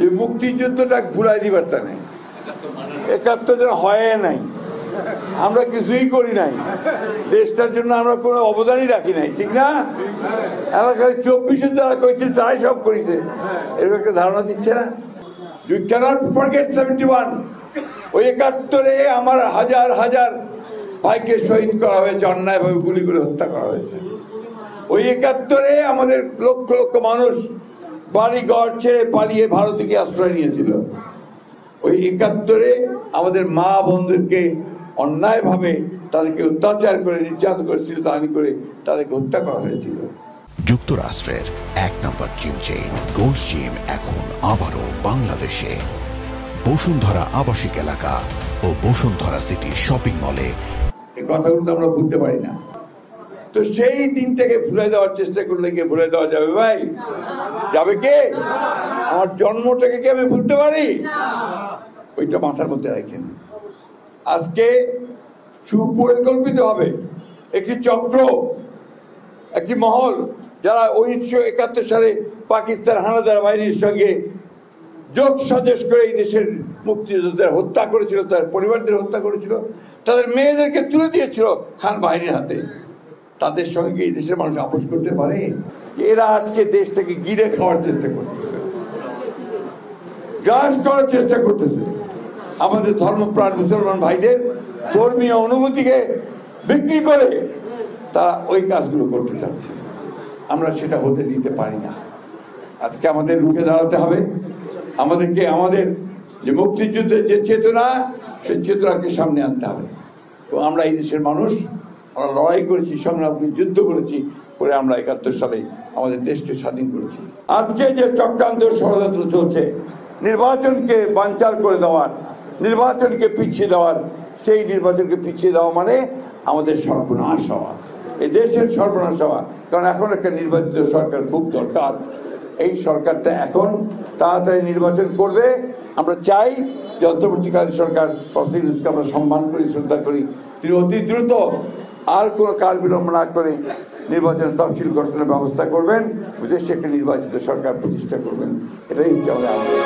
যে মুক্তিযুদ্ধটা ভুলাই দিবার তা নেই, ৭১ জন হয় নাই, আমরা কিছুই করি নাই, দেশটার জন্য আমরা কোনো অবদানই রাখি নাই, ঠিক না? এলাকায় ২৪ যারা করেছিল তারাই সব করেছে, এরকম একটা ধারণা দিচ্ছে না? You cannot forget 71. ওই ৭১-এ আমার হাজার হাজার ভাইকে শহীদ করা হয়েছে, অন্যায়ভাবে গুলি করে হত্যা করা হয়েছে। ওই ৭১-এ আমাদের লক্ষ লক্ষ মানুষ বাড়ি ঘর ছেড়ে পালিয়ে ভারতে গিয়ে আশ্রয় নিয়েছিল। ওই ৭১-এ আমাদের মা বোনদেরকে অন্যায়ভাবে তাদেরকে অত্যাচার করে নির্যাতন করেছিল, তাহানি করে তাদেরকে হত্যা করা হয়েছিল। যুক্তরাষ্ট্রের ১ নম্বর জিম চেইন গোল্ডস জিম এখন আবারও বাংলাদেশে বসুন্ধরা আবাসিক এলাকা ও বসুন্ধরা সিটি শপিং মলে। এই কথাগুলো তো আমরা ভুলতে পারি না। তো সেই দিন থেকে ভুলে দেওয়ার চেষ্টা করলে কি ভুলে দেওয়া যাবে ভাই? যাবে কে? আমার জন্মটাকে কি আমি ভুলতে পারি? ওইটা মাথার মধ্যে রাখেন। আজকে সুপরিকল্পিত হবে একটি চক্র, একটি মহল, যারা ১৯৭১ সালে পাকিস্তান হানাদার বাহিনীর সঙ্গে যোগ সাজেশ করে এই দেশের মুক্তিযোদ্ধাদের হত্যা করেছিল, তার পরিবারদের হত্যা করেছিল, তাদের মেয়েদেরকে তুলে দিয়েছিল খান বাহিনীর হাতে। তাদের সঙ্গে এই দেশের মানুষ আপোষ করতে পারে? এরা আজকে দেশটাকে গিলে খাওয়ার চেষ্টা করতেছে, গ্রাস করার চেষ্টা করতেছে। আমাদের ধর্মপ্রাণ মুসলমান ভাইদের ধর্মীয় অনুভূতিকে বিক্রি করে তারা ওই কাজগুলো করতে চাচ্ছে। আমরা সেটা হতে দিতে পারি না। আজকে আমাদের রুখে দাঁড়াতে হবে। আমাদেরকে আমাদের যে মুক্তিযুদ্ধের যে চেতনা, সেই চেতনাকে সামনে আনতে হবে। তো আমরা এই দেশের মানুষ, আমরা লড়াই করেছি, সংগ্রাম করেছি, যুদ্ধ করেছি, করে আমরা ৭১ সালে আমাদের দেশকে স্বাধীন করেছি। আজকে যে চক্রান্ত ষড়যন্ত্র চলছে, নির্বাচনকে বানচাল করে দেওয়ার, নির্বাচনকে পিছিয়ে দেওয়ার, সেই নির্বাচনকে পিছিয়ে দেওয়া মানে আমাদের সর্বনাশ হওয়া, এই দেশের সর্বনাশ হওয়া। কারণ এখন একটা নির্বাচিত সরকার খুব দরকার। এই সরকারটা এখন তাড়াতাড়ি নির্বাচন করবে। আমরা চাই যে অন্তর্বর্তীকালীন সরকার প্রতিনিধিকে আমরা সম্মান করি, শ্রদ্ধা করি, তিনি অতি দ্রুত আর কোনো কাল বিলম্ব না করে নির্বাচন তফসিল ঘোষণার ব্যবস্থা করবেন, দেশে একটা নির্বাচিত সরকার প্রতিষ্ঠা করবেন। এটাই হচ্ছে আমাদের